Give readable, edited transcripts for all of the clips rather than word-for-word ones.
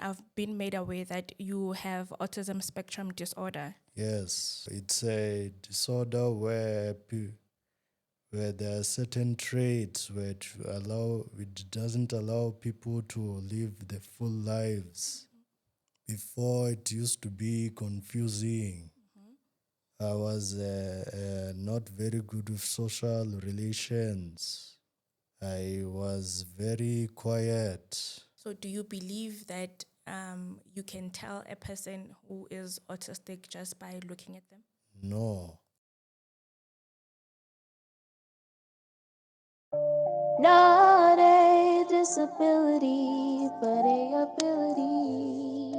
I've been made aware that you have autism spectrum disorder. Yes, it's a disorder where there are certain traits which doesn't allow people to live the full lives. Before it used to be confusing. I was not very good with social relations. I was very quiet. So, do you believe that you can tell a person who is autistic just by looking at them? No. Not a disability, but a ability.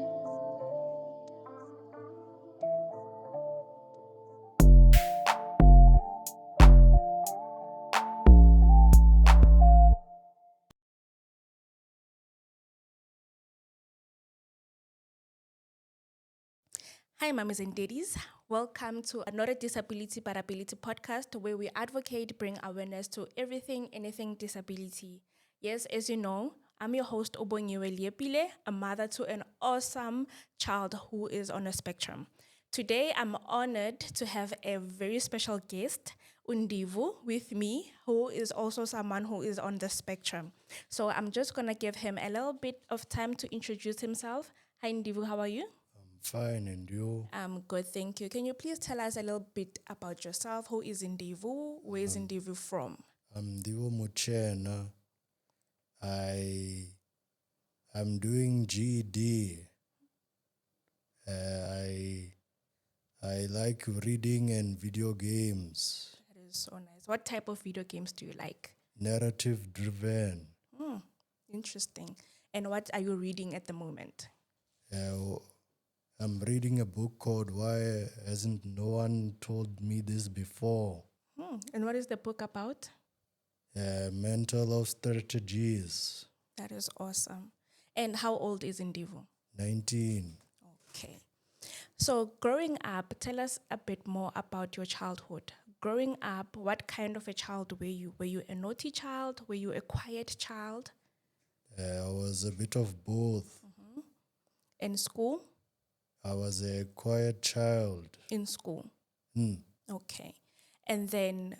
Hi, mummies and daddies. Welcome to another Disability but Ability podcast where we advocate, bring awareness to everything, anything disability. Yes, as you know, I'm your host, Obongiwe Liepile, a mother to an awesome child who is on a spectrum. Today, I'm honored to have a very special guest, Ndivhu, with me, who is also someone who is on the spectrum. So I'm just going to give him a little bit of time to introduce himself. Hi, Ndivhu, how are you? I'm fine, and you? I'm good, thank you. Can you please tell us a little bit about yourself? Who is Ndivhu? Where is Ndivhu from? I'm Ndivhu Muchena. I'm doing GED. I like reading and video games. That is so nice. What type of video games do you like? Narrative driven. Interesting. And what are you reading at the moment? I'm reading a book called Why Hasn't No One Told Me This Before? And what is the book about? Mental health strategies. That is awesome. And how old is Ndivhu? 19. Okay. So growing up, tell us a bit more about your childhood. Growing up, what kind of a child were you? Were you a naughty child? Were you a quiet child? I was a bit of both. In school? I was a quiet child. In school. Hmm. Okay. And then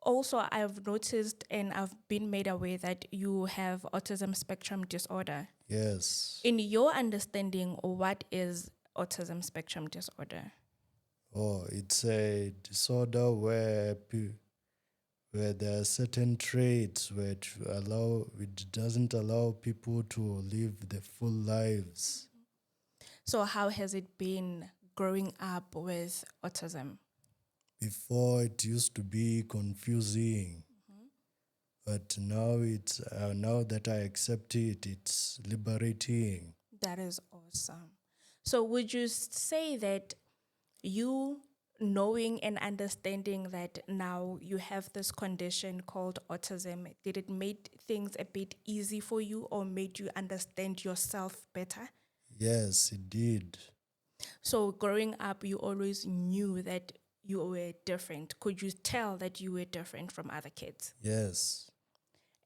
also I've noticed and I've been made aware that you have autism spectrum disorder. Yes. In your understanding, what is autism spectrum disorder? Oh, it's a disorder where there are certain traits which doesn't allow people to live the full lives. So how has it been growing up with autism? Before it used to be confusing, but now that I accept it, it's liberating. That is awesome. So would you say that you knowing and understanding that now you have this condition called autism, did it make things a bit easy for you or made you understand yourself better? Yes, it did. So growing up, you always knew that you were different. Could you tell that you were different from other kids? Yes.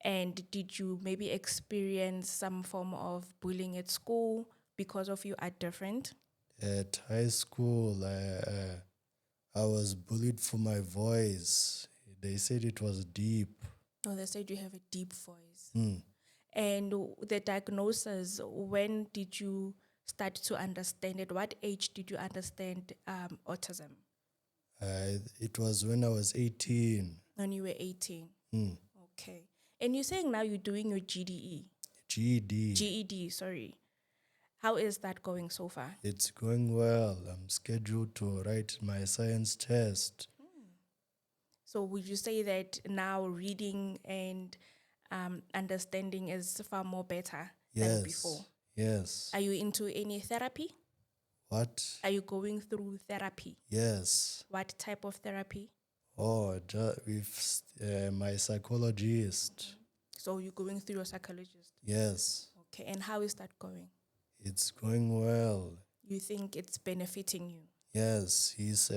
And did you maybe experience some form of bullying at school because of you are different? At high school, I was bullied for my voice. They said it was deep. No, they said you have a deep voice. Hmm. And the diagnosis, when did you start to understand it? What age did you understand autism? It was when I was 18. When you were 18. Hmm. Okay. And you're saying now you're doing your GDE. GED. GED, sorry. How is that going so far? It's going well. I'm scheduled to write my science test. So would you say that now reading and understanding is far more better than before? Yes. Are you into any therapy? What? Are you going through therapy? Yes. What type of therapy? Oh, with my psychologist. So you're going through your psychologist? Yes. Okay, and how is that going? It's going well. You think it's benefiting you? Yes, he's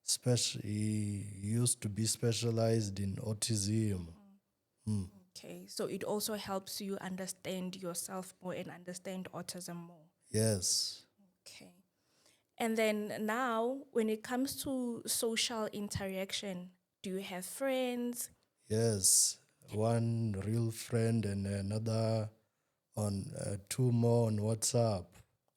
special. He used to be specialized in autism. Okay, so it also helps you understand yourself more and understand autism more. Yes. Okay. And then now, when it comes to social interaction, do you have friends? Yes. One real friend and another on two more on WhatsApp.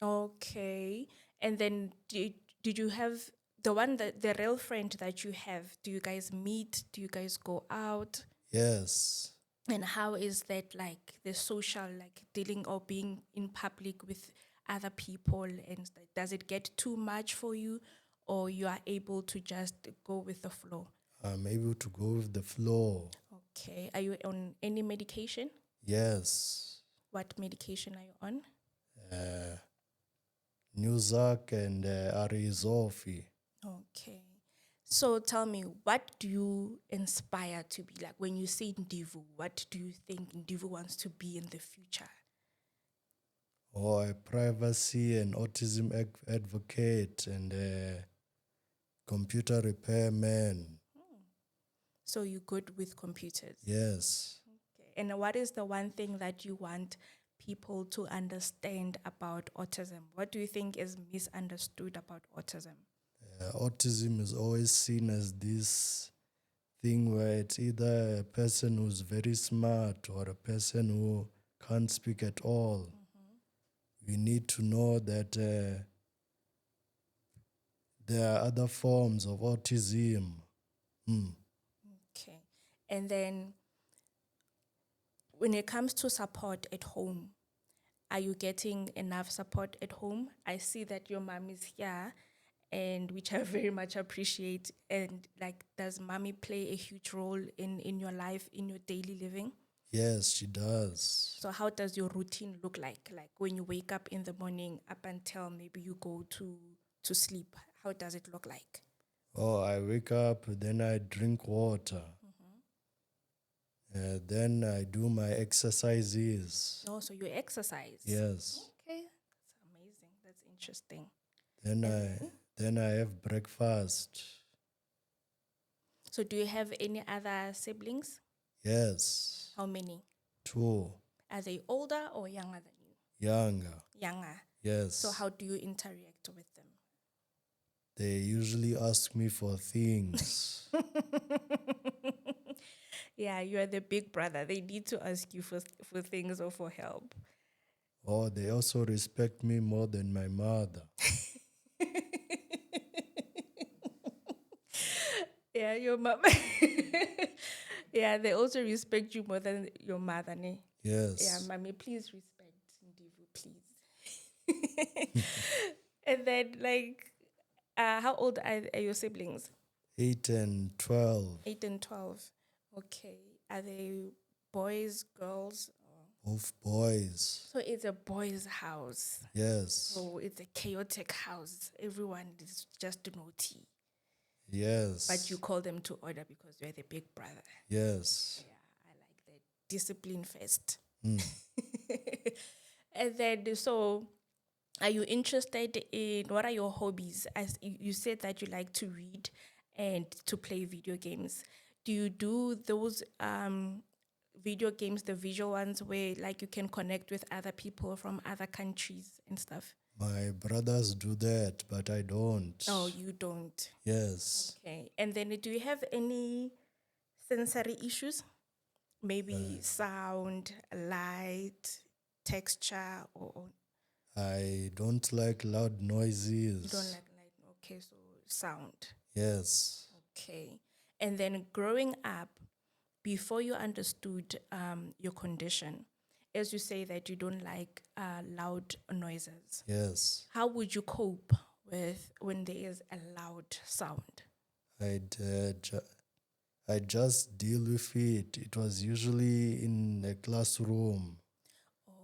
Okay. And then did you have the one that the real friend that you have? Do you guys meet? Do you guys go out? Yes. And how is that like the social, like dealing or being in public with other people? And does it get too much for you, or you are able to just go with the flow? I'm able to go with the flow. Okay. Are you on any medication? Yes. What medication are you on? Uh, Newzak and Arizofi. Okay. So tell me, what do you inspire to be like when you say Ndivhu? What do you think Ndivhu wants to be in the future? Or a privacy and autism advocate and a computer repairman. So you're good with computers. Yes. Okay. And what is the one thing that you want people to understand about autism? What do you think is misunderstood about autism? Autism is always seen as this thing where it's either a person who's very smart or a person who can't speak at all. We need to know that there are other forms of autism. Okay. And then when it comes to support at home, are you getting enough support at home? I see that your mom is here, and which I very much appreciate. And like, does mommy play a huge role in your life, in your daily living? Yes, she does. So how does your routine look like? Like when you wake up in the morning up until maybe you go to sleep, how does it look like? Oh, I wake up, then I drink water. Then I do my exercises. Oh, so you exercise. Yes. Okay, that's amazing. That's interesting. Then I have breakfast. So do you have any other siblings? Yes. How many? 2. Are they older or younger than you? Younger. Younger. Yes. So how do you interact with them? They usually ask me for things. Yeah, you are the big brother. They need to ask you for things or for help. Or they also respect me more than my mother. Yeah, your mom. Yeah, they also respect you more than your mother, ne? Yes. Yeah, mommy, please respect Ndivhu, please. And then, like, how old are your siblings? 8 and 12. 8 and 12. Okay. Are they boys, girls? Both boys. So it's a boys' house. Yes. So it's a chaotic house. Everyone is just naughty. Yes. But you call them to order because you're the big brother. Yes. Yeah, I like that. Discipline first. And then, so are you interested in what are your hobbies? As you said that you like to read and to play video games. Do you do those video games, the visual ones where like you can connect with other people from other countries and stuff? My brothers do that, but I don't. Oh, you don't. Yes. Okay. And then do you have any sensory issues? Maybe sound, light, texture, or I don't like loud noises. you don't like light? Okay, so sound. Yes. Okay. And then growing up, before you understood your condition, as you say that you don't like loud noises, Yes. how would you cope with when there is a loud sound? I just deal with it. It was usually in a classroom.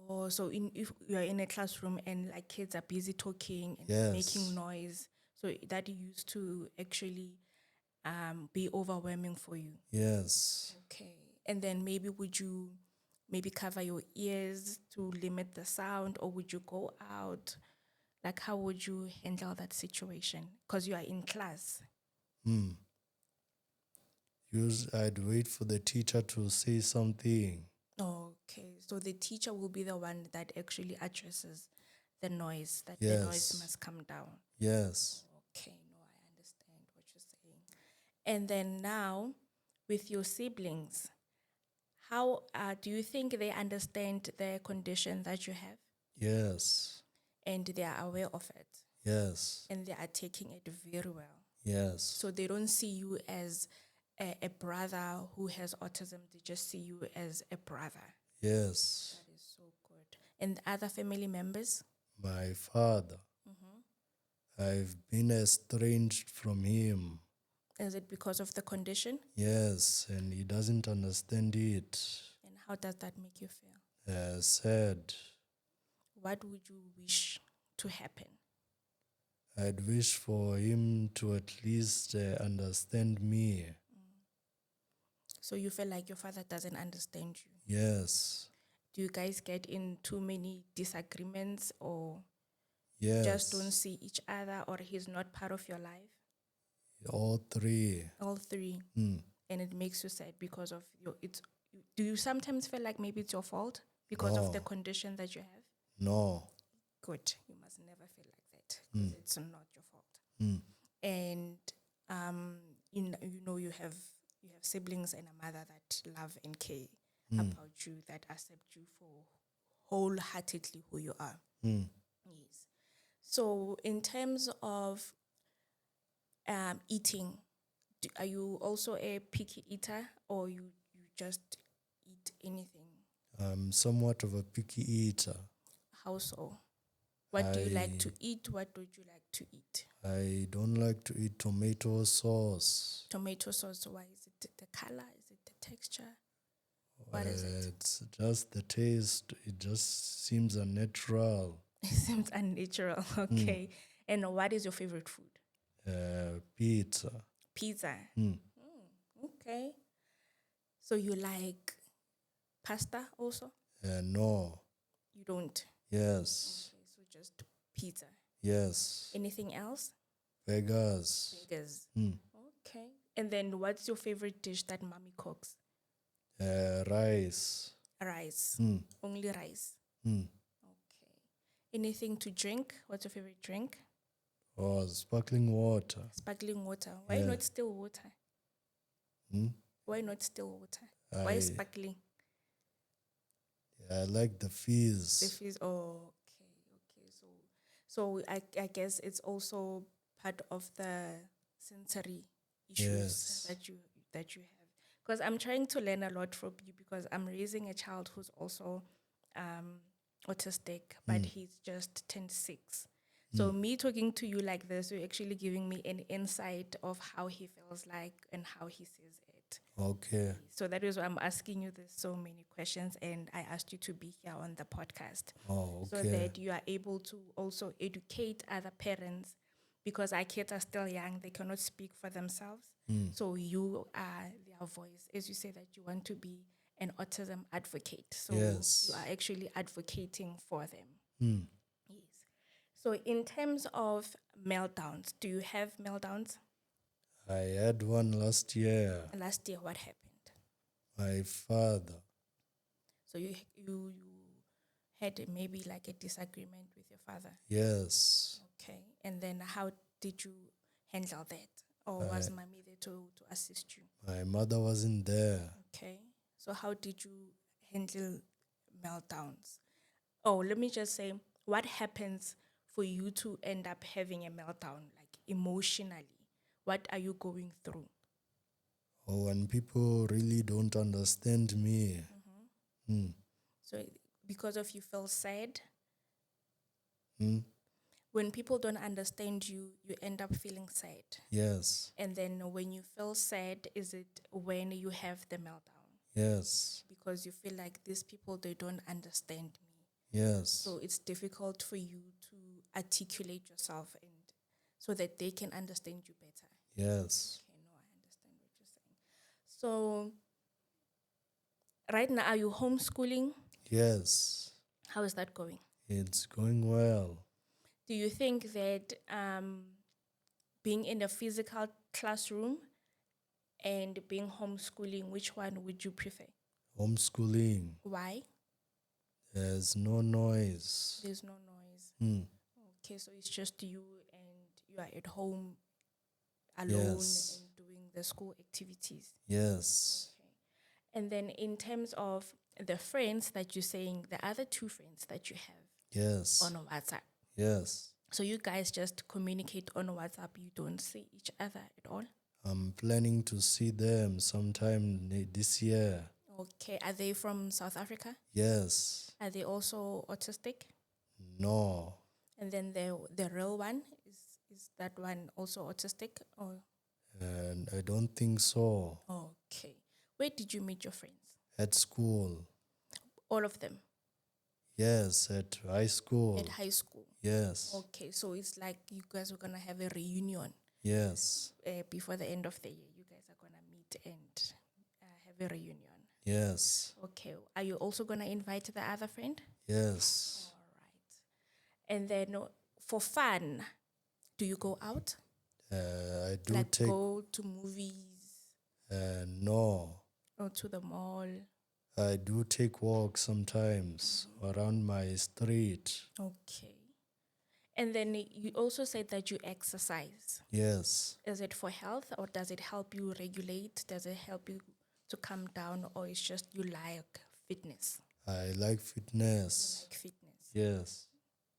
Oh, so if you're in a classroom and like kids are busy talking and Yes. making noise, so that used to actually be overwhelming for you. Yes. Okay. And then maybe would you maybe cover your ears to limit the sound, or would you go out? Like, how would you handle that situation? Because you are in class. I'd wait for the teacher to say something. Okay, so the teacher will be the one that actually addresses the noise, that the noise Yes. must come down. Yes. Okay, no, I understand what you're saying. And then now, with your siblings, how do you think they understand the condition that you have Yes. and they are aware of it Yes. and they are taking it very well? Yes. So they don't see you as a brother who has autism, they just see you as a brother. Yes. That is so good. And other family members? My father. I've been estranged from him. Is it because of the condition? Yes, and he doesn't understand it. And how does that make you feel? Sad. What would you wish to happen? I'd wish for him to at least understand me. So you feel like your father doesn't understand you? Yes. Do you guys get in too many disagreements or Yes. just don't see each other or he's not part of your life? All three. All three. Mm. And it makes you sad because of do you sometimes feel like maybe it's your fault because of the No. condition that you have? No. Good. You must never feel like that because it's not your fault. Mm. And you have siblings and a mother that love and care about you, that accept you for wholeheartedly who you are. Mm. Yes. So in terms of eating, are you also a picky eater or you just eat anything? I'm somewhat of a picky eater. How so? What do you like to eat? What don't you like to eat? I don't like to eat tomato sauce. Tomato sauce, why? Is it the color? Is it the texture? What is it? It's just the taste. It just seems unnatural. It seems unnatural. Okay. And what is your favorite food? Pizza. Pizza. Mm. Okay. So you like pasta also? No. You don't? Yes. Okay, so just pizza. Yes. Anything else? Vegas. Burgers. Mm. Okay. And then what's your favorite dish that mommy cooks? Rice. Rice. Mm. Only rice. Mm. Okay. Anything to drink? What's your favorite drink? Or sparkling water. Sparkling water. Why Yeah. not still water? Mm. Why not still water? Why sparkling? I like the fizz. The fizz. Oh, okay. So I guess it's also part of the sensory issues Yes. that you have. Because I'm trying to learn a lot from you because I'm raising a child who's also autistic, but he's just turned 6. So me talking to you like this, you're actually giving me an insight of how he feels like and how he sees it. Okay. So that is why I'm asking you this so many questions, and I asked you to be here on the podcast. Oh, okay. So that you are able to also educate other parents, because our kids are still young, they cannot speak for themselves. So you are their voice, as you say that you want to be an autism advocate. So Yes. you are actually advocating for them. Mm. Yes. So in terms of meltdowns, do you have meltdowns? I had one last year. Last year, what happened? My father. So you had maybe like a disagreement with your father. Yes. Okay. And then how did you handle that? Or was mommy there to assist you? My mother wasn't there. Okay. So how did you handle meltdowns? Oh, let me just say, what happens for you to end up having a meltdown, like emotionally? What are you going through? Or when people really don't understand me. Mm. So because of you feel sad? Mm. When people don't understand you, you end up feeling sad. Yes. And then when you feel sad, is it when you have the meltdown? Yes. Because you feel like these people, they don't understand me. Yes. So it's difficult for you to articulate yourself and so that they can understand you better. Yes. Okay, no, I understand what you're saying. So right now, are you homeschooling? Yes. How is that going? It's going well. Do you think that being in a physical classroom and being homeschooling, which one would you prefer? Homeschooling. Why? There's no noise. There's no noise. Hmm. Okay, so it's just you and you are at home alone Yes. and doing the school activities. Yes. Okay. And then in terms of the friends that you're saying, the other two friends that you have Yes. on WhatsApp. Yes. So you guys just communicate on WhatsApp. You don't see each other at all. I'm planning to see them sometime this year. Okay. Are they from South Africa? Yes. Are they also autistic? No. And then the real one is that one also autistic? Or And I don't think so. okay. Where did you meet your friends? At school. All of them Yes, at high school. at high school. Yes. Okay, so it's like you guys are gonna have a reunion Yes. before the end of the year. You guys are gonna meet and have a reunion. Yes. Okay. Are you also gonna invite the other friend? Yes. All right. And then for fun, do you go out? I do Like take. go to movies No. or to the mall? I do take walks sometimes around my street. Okay. And then you also said that you exercise. Yes. Is it for health or does it help you regulate? Does it help you to calm down or it's just you like fitness? I like fitness. Like fitness. Yes.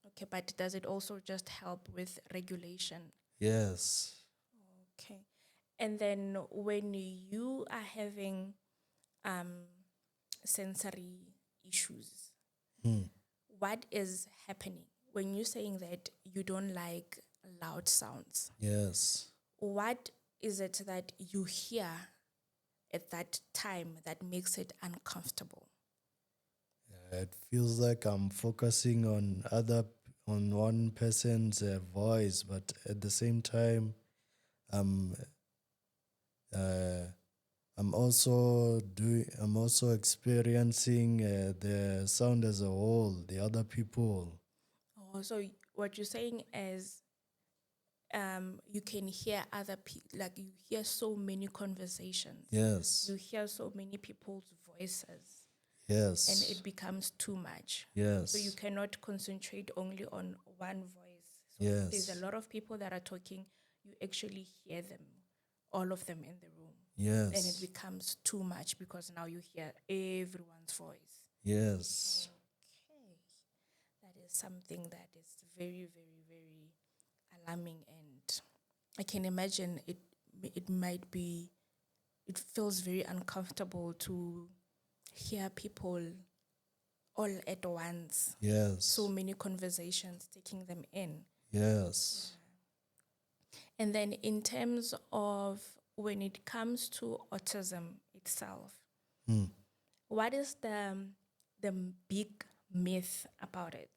Okay, but does it also just help with regulation? Yes. Okay. And then when you are having sensory issues, what is happening? When you're saying that you don't like loud sounds, Yes. what is it that you hear at that time that makes it uncomfortable? It feels like I'm focusing on one person's voice, but at the same time, I'm I'm also experiencing the sound as a whole, the other people. Oh, so what you're saying is you can hear other people, like you hear so many conversations. Yes. You hear so many people's voices. Yes. And it becomes too much. Yes. So you cannot concentrate only on one voice. So Yes. if there's a lot of people that are talking, you actually hear them, all of them in the room. Yes. And it becomes too much because now you hear everyone's voice. Yes. Okay. That is something that is very, very, very alarming. And I can imagine it feels very uncomfortable to hear people all at once. Yes. So many conversations, taking them in. Yes. And then in terms of when it comes to autism itself, what is the big myth about it?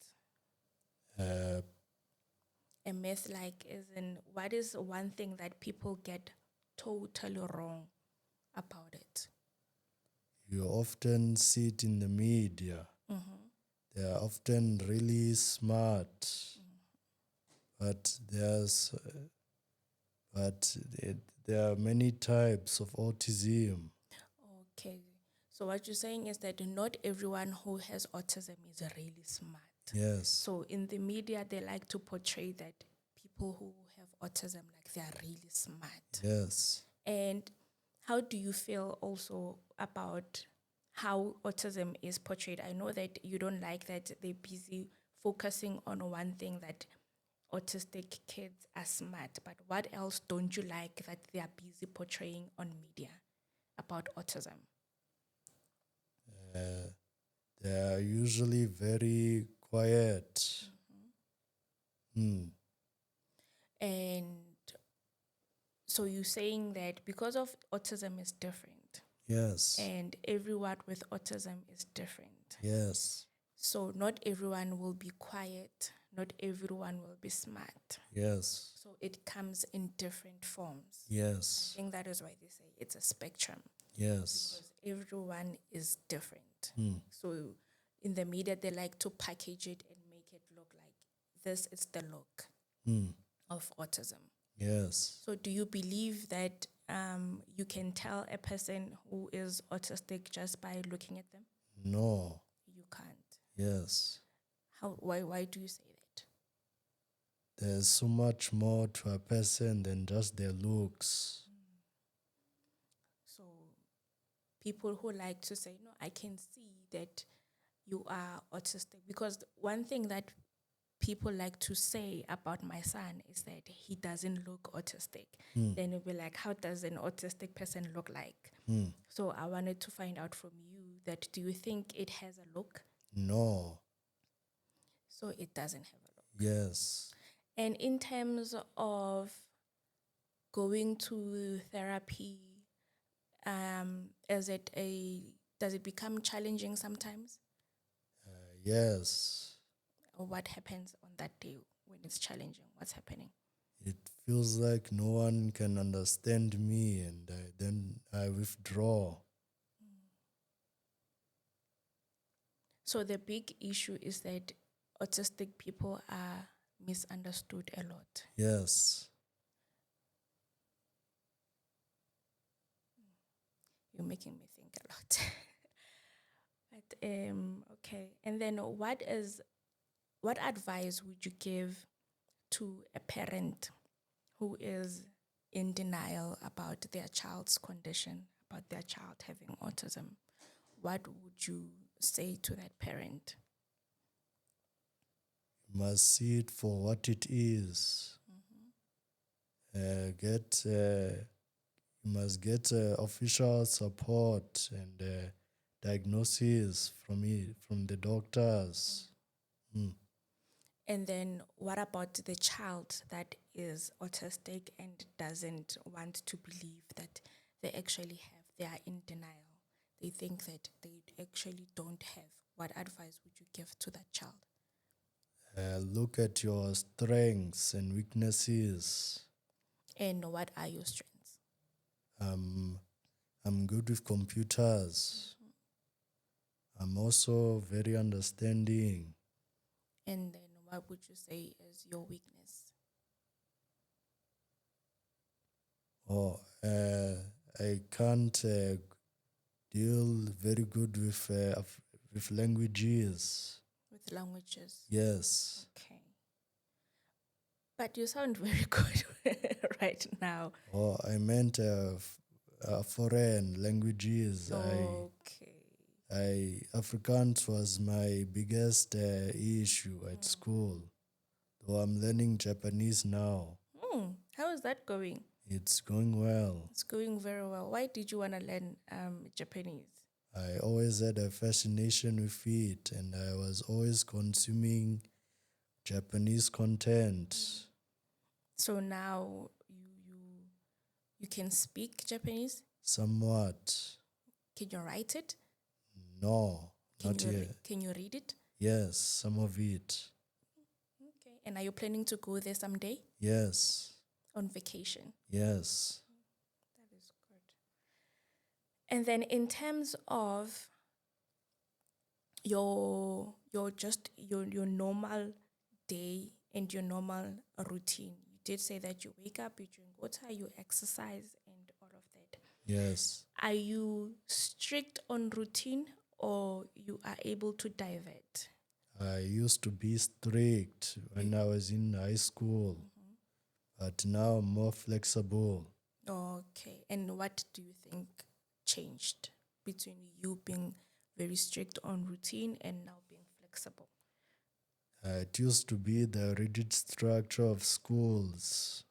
A myth like is in what is one thing that people get totally wrong about it? You often see it in the media. They are often really smart, but there are many types of autism. Okay. So what you're saying is that not everyone who has autism is really smart. Yes. So in the media, they like to portray that people who have autism, like they are really smart. Yes. And how do you feel also about how autism is portrayed? I know that you don't like that they're busy focusing on one thing, that autistic kids are smart, but what else don't you like that they are busy portraying on media about autism? They are usually very quiet. And so you're saying that because of autism is different Yes. and everyone with autism is different. Yes. So not everyone will be quiet, not everyone will be smart. Yes. So it comes in different forms. Yes. I think that is why they say it's a spectrum. Yes. Because everyone is different. So in the media, they like to package it and make it look like this is the look of autism. Yes. So do you believe that you can tell a person who is autistic just by looking at them? No. You can't. Yes. Why do you say that? There's so much more to a person than just their looks. So people who like to say, no, I can see that you are autistic, because one thing that people like to say about my son is that he doesn't look autistic. Then you'll be like, how does an autistic person look like? So I wanted to find out from you that, do you think it has a look? No. So it doesn't have a look. Yes. And in terms of going to therapy, does it become challenging sometimes? Yes. Or what happens on that day when it's challenging? What's happening? It feels like no one can understand me, and then I withdraw. So the big issue is that autistic people are misunderstood a lot. Yes. You're making me think a lot. But okay. And then what advice would you give to a parent who is in denial about their child's condition, about their child having autism? What would you say to that parent? You must see it for what it is. You must get official support and diagnosis from the doctors. And then what about the child that is autistic and doesn't want to believe that they actually have, they are in denial, they think that they actually don't have? What advice would you give to that child? Look at your strengths and weaknesses. And what are your strengths? I'm good with computers. I'm also very understanding. And then what would you say is your weakness? I can't deal very good with languages. With languages? Yes. Okay. But you sound very good right now. I meant foreign languages. Okay. Afrikaans was my biggest issue at school. Though I'm learning Japanese now. How is that going? It's going well. It's going very well. Why did you want to learn Japanese? I always had a fascination with it, and I was always consuming Japanese content. So now you can speak Japanese? Somewhat. Can you write it? No, not yet. Can you read it? Yes, some of it. Okay. And are you planning to go there someday? Yes. On vacation? Yes. That is good. And then in terms of your normal day and your normal routine, you did say that you wake up, you drink water, you exercise, and all of that. Yes. Are you strict on routine, or you are able to divert? I used to be strict when I was in high school, but now I'm more flexible. Okay. And what do you think changed between you being very strict on routine and now being flexible? It used to be the rigid structure of schools.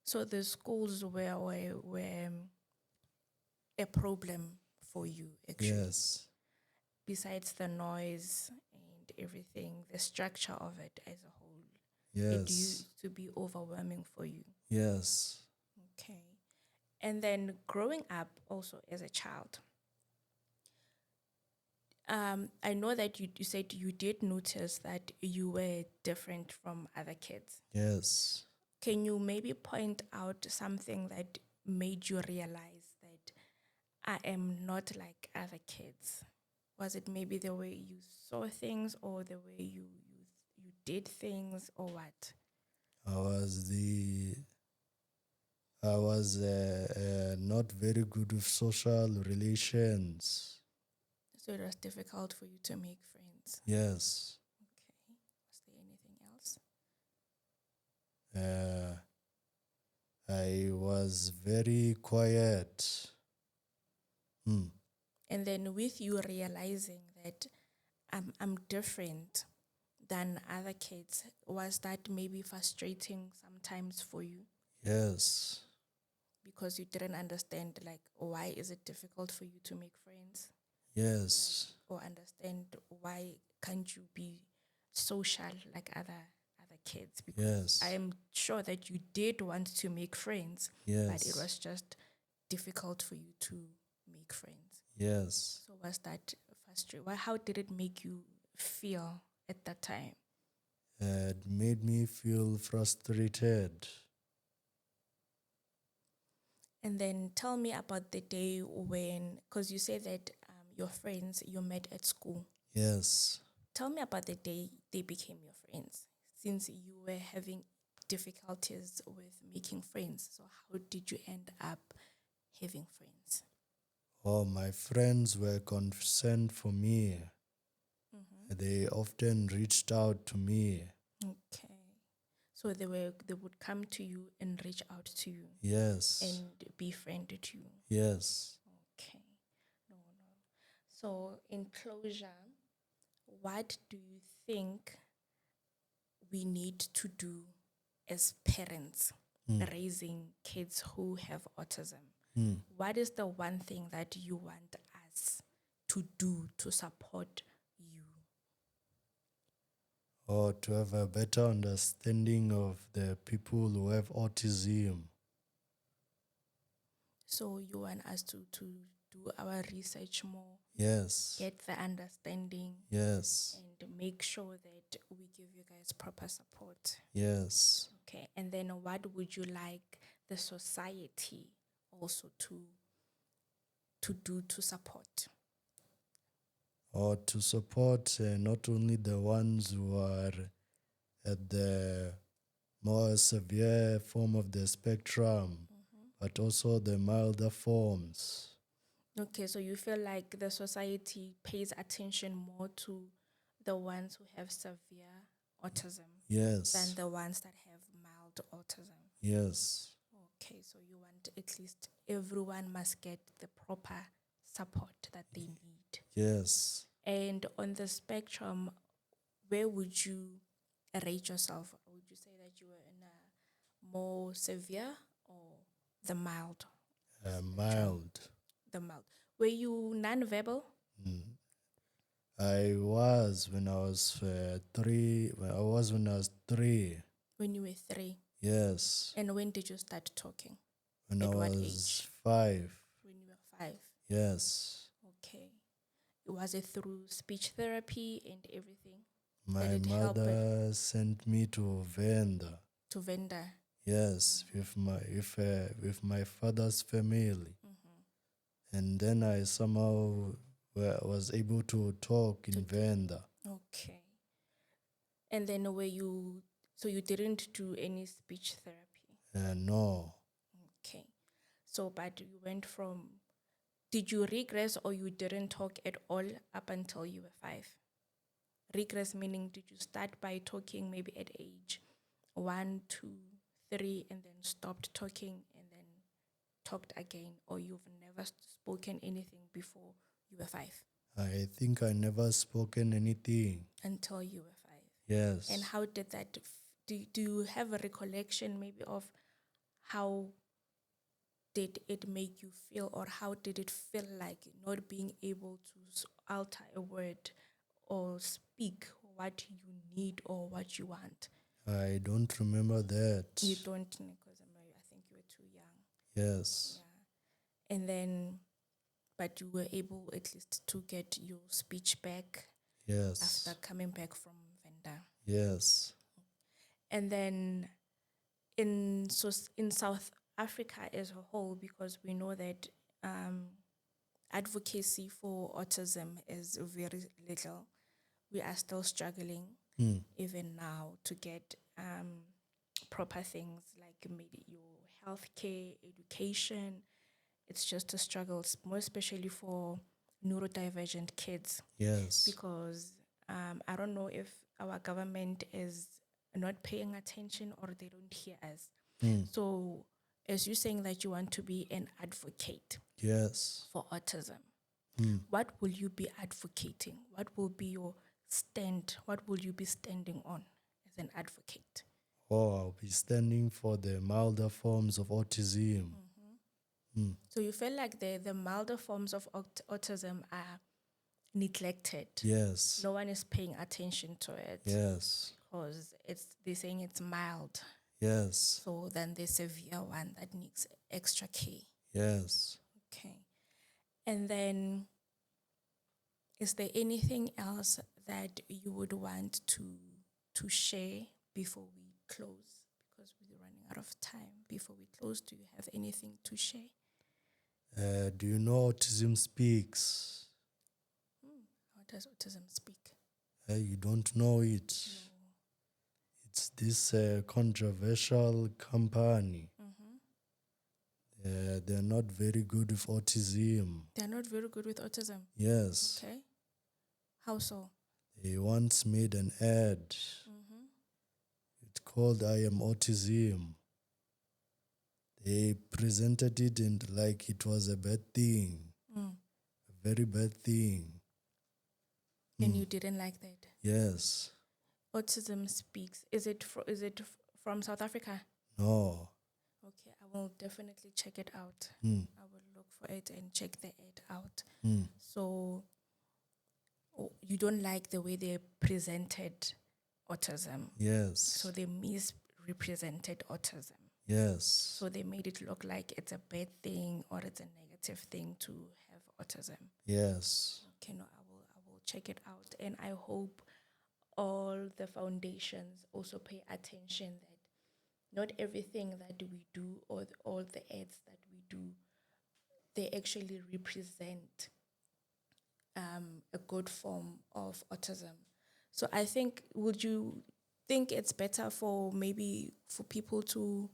So the schools were a problem for you, actually. Yes. Besides the noise and everything, the structure of it as a whole, Yes. it used to be overwhelming for you. Yes. Okay. And then growing up also as a child, I know that you said you did notice that you were different from other kids. Yes. Can you maybe point out something that made you realize that I am not like other kids? Was it maybe the way you saw things, or the way you did things, or what? I was I was not very good with social relations. So it was difficult for you to make friends. Yes. Okay. Was there anything else? I was very quiet. And then with you realizing that I'm different than other kids, was that maybe frustrating sometimes for you? Yes. Because you didn't understand, like, why is it difficult for you to make friends? Yes. Or understand why can't you be social like other kids? Because Yes. I am sure that you did want to make friends, but it Yes. was just difficult for you to make friends. Yes. So was that frustrating? How did it make you feel at that time? It made me feel frustrated. And then tell me about the day when, because you say that your friends you met at school. Yes. Tell me about the day they became your friends, since you were having difficulties with making friends. So how did you end up having friends? Oh, my friends were concerned for me. They often reached out to me. Okay. So they would come to you and reach out to you Yes. and befriended you. Yes. Okay. No. So in closure, what do you think we need to do as parents raising kids who have autism? What is the one thing that you want us to do to support you? Or to have a better understanding of the people who have autism. So you want us to do our research more, Yes. get the understanding, Yes. and make sure that we give you guys proper support. Yes. Okay. And then what would you like the society also to do to support? Or to support not only the ones who are at the more severe form of the spectrum, but also the milder forms. Okay, so you feel like the society pays attention more to the ones who have severe autism Yes. than the ones that have mild autism. Yes. Okay, so you want at least everyone must get the proper support that they need. Yes. And on the spectrum, where would you rate yourself? Would you say that you were in a more severe or the mild? Mild. The mild. Were you non-verbal? I was when I was 3. When I was 3. When you were 3. Yes. And when did you start talking? When At I what was age? 5. When you were 5. Yes. Okay. Was it through speech therapy and everything? My Did it help mother sent me to Venda. to Venda? Yes, with my father's family. And then I somehow was able to talk in Venda. Okay. And then so you didn't do any speech therapy? No. Okay. So, but you went from, did you regress or you didn't talk at all up until you were 5? Regress meaning, did you start by talking maybe at age 1, 2, 3, and then stopped talking and then talked again, or you've never spoken anything before you were 5? I think I never spoken anything. Until you were 5. Yes. And how did that, do you have a recollection maybe of how did it make you feel, or how did it feel like not being able to alter a word or speak what you need or what you want? I don't remember that. You don't, because I think you were too young. Yes. Yeah. And then, but you were able at least to get your speech back Yes. after coming back from Venda. Yes. And then in South Africa as a whole, because we know that advocacy for autism is very little, we are still struggling even now to get proper things like maybe your healthcare, education. It's just a struggle, more especially for neurodivergent kids, Yes. because I don't know if our government is not paying attention or they don't hear us. So, as you're saying that you want to be an advocate Yes. for autism, what will you be advocating? What will be your stand? What will you be standing on as an advocate? Oh, I'll be standing for the milder forms of autism. So you feel like the milder forms of autism are neglected. Yes. No one is paying attention to it Yes. because they're saying it's mild. Yes. So then the severe one that needs extra care. Yes. Okay. And then is there anything else that you would want to share before we close? Because we're running out of time. Before we close, do you have anything to share? Do you know Autism Speaks? How does autism speak? You don't know it. It's this controversial company. They're not very good with autism. They're not very good with autism. Yes. Okay. How so? They once made an ad. It's called I Am Autism. They presented it in like it was a bad thing. A very bad thing. And you didn't like that? Yes. Autism Speaks. Is it from South Africa? No. Okay, I will definitely check it out. I will look for it and check the ad out. So you don't like the way they presented autism. Yes. So they misrepresented autism. Yes. So they made it look like it's a bad thing or it's a negative thing to have autism. Yes. Okay, no, I will check it out, and I hope all the foundations also pay attention that not everything that we do or all the ads that we do, they actually represent a good form of autism. So I think, would you think it's better for people to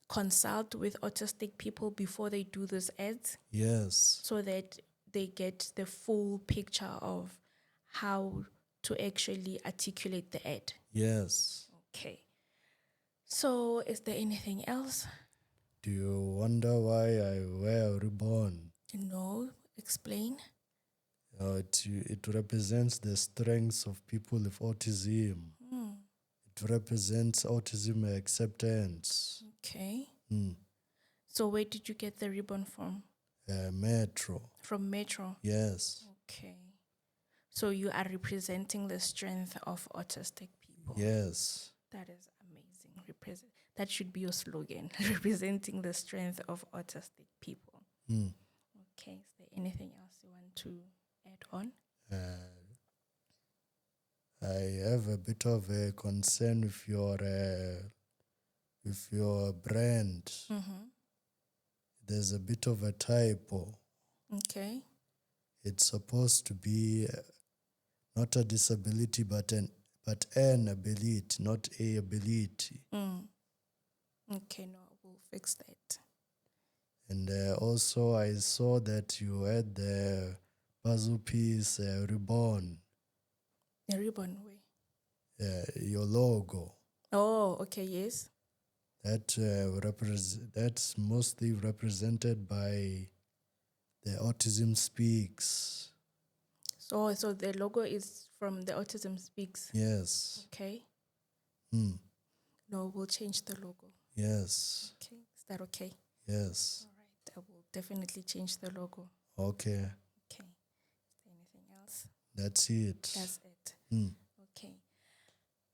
consult with autistic people before they do those ads Yes. so that they get the full picture of how to actually articulate the ad? Yes. Okay. So is there anything else? Do you wonder why I wear a ribbon? No, explain. It represents the strengths of people with autism. It represents autism acceptance. Okay. So where did you get the ribbon from? Metro. From Metro. Yes. Okay. So you are representing the strength of autistic people. Yes. That is amazing. That should be your slogan. Representing the strength of autistic people. Okay. Is there anything else you want to add on? I have a bit of a concern with your brand. There's a bit of a typo. Okay. It's supposed to be not a disability, but an ability, not a ability. Okay, no, we'll fix that. And also, I saw that you had the puzzle piece ribbon, The ribbon way. your logo. Oh, okay, yes. That's mostly represented by the Autism Speaks. So the logo is from the Autism Speaks. Yes. Okay. No, we'll change the logo. Yes. Okay. Is that okay? Yes. All right. I will definitely change the logo. Okay. Okay. Is there anything else? That's it. That's it. Okay.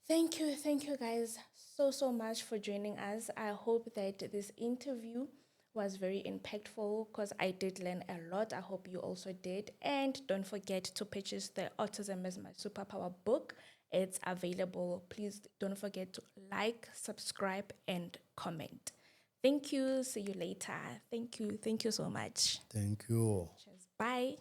Thank you guys so much for joining us. I hope that this interview was very impactful because I did learn a lot. I hope you also did. And don't forget to purchase the Autism is My Superpower book. It's available. Please don't forget to like, subscribe, and comment. Thank you. See you later. Thank you. Thank you so much. Thank you. Cheers. Bye.